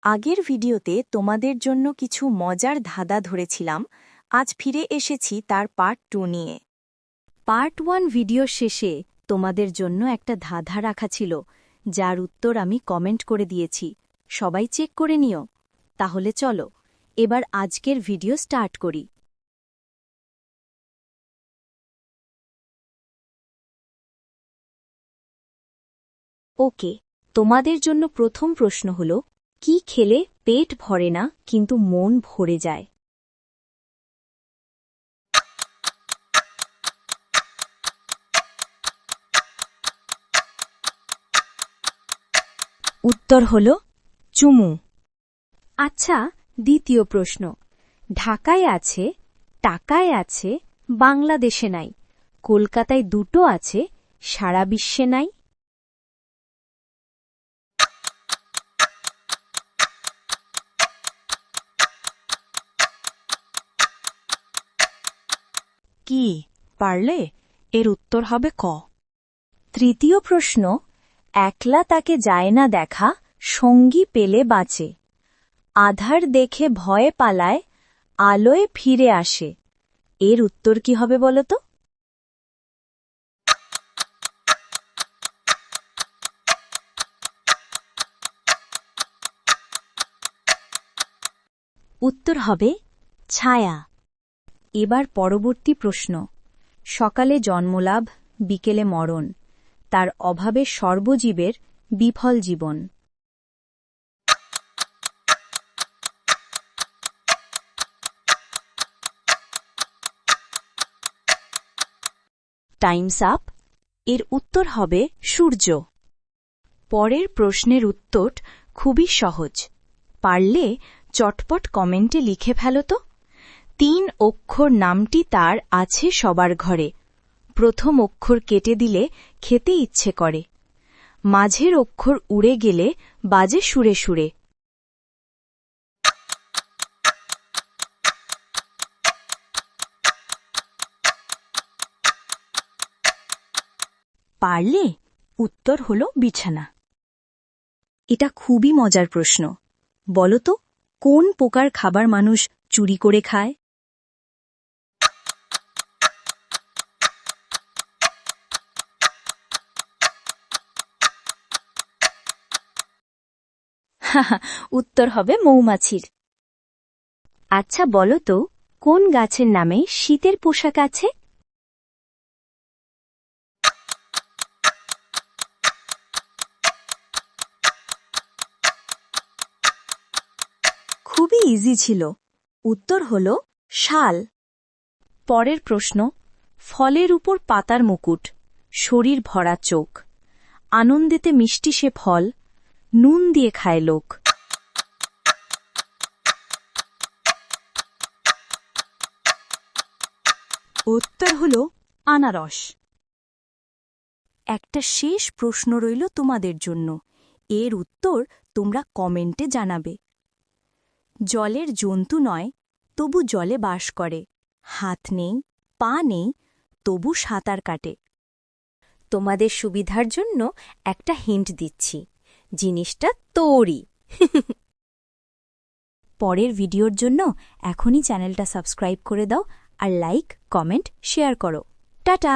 আগের ভিডিওতে তোমাদের জন্য কিছু মজার ধাঁধা ধরেছিলাম। আজ ফিরে এসেছি তার পার্ট 2 নিয়ে। পার্ট 1 ভিডিও শেষে তোমাদের জন্য একটা ধাঁধা রাখা ছিল, যার উত্তর আমি কমেন্ট করে দিয়েছি। সবাই চেক করে নিও। তাহলে চলো এবার আজকের ভিডিও স্টার্ট করি। ওকে, তোমাদের জন্য প্রথম প্রশ্ন হল, কি খেলে পেট ভরে না কিন্তু মন ভরে যায়? উত্তর হল চুমু। আচ্ছা, দ্বিতীয় প্রশ্ন। ঢাকায় আছে, টাকায় আছে, বাংলাদেশে নাই, কলকাতায় দুটো আছে, সারা বিশ্বে নাই। কি পারলে? এর উত্তর হবে ক। তৃতীয় প্রশ্ন। একলা তাকে যায় না দেখা, সঙ্গী পেলে বাঁচে, আধার দেখে ভয়ে পালায়, আলোয় ফিরে আসে। এর উত্তর কি হবে বলো তো? উত্তর হবে ছায়া। এবার পরবর্তী প্রশ্ন। সকালে জন্মলাভ, বিকেলে মরণ, তার অভাবে সর্বজীবের বিফল জীবন। Times up. এর উত্তর হবে সূর্য। পরের প্রশ্নের উত্তর খুবই সহজ। পারলে চটপট কমেন্টে লিখে ফেলো তো। 3 অক্ষর নামটি তার আছে সবার ঘরে, প্রথম অক্ষর কেটে দিলে খেতে ইচ্ছে করে, মাঝের অক্ষর উড়ে গেলে বাজে সুরে সুরে। পারলে উত্তর হল বিছানা। এটা খুবই মজার প্রশ্ন। বলো তো, কোন প্রকার খাবার মানুষ চুরি করে খায়? উত্তর হবে মৌমাছির। আচ্ছা বলো তো, কোন গাছের নামে শীতের পোশাক আছে? খুবই ইজি ছিল। উত্তর হল শাল। পরের প্রশ্ন। ফলের উপর পাতার মুকুট, শরীর ভরা চোখ, আনন্দেতে মিষ্টি সে ফল, নুন দিয়ে খায় লোক। উত্তর হল আনারস। একটা শেষ প্রশ্ন রইল তোমাদের জন্য। এর উত্তর তোমরা কমেন্টে জানাবে। জলের জন্তু নয়, তবু জলে বাস করে, হাত নেই, পা নেই, তবু সাঁতার কাটে। তোমাদের সুবিধার জন্য একটা হিন্ট দিচ্ছি, জিনিসটা তোরই। পরের ভিডিওর জন্য এখনই চ্যানেলটা সাবস্ক্রাইব করে দাও আর লাইক, কমেন্ট, শেয়ার করো। টাটা।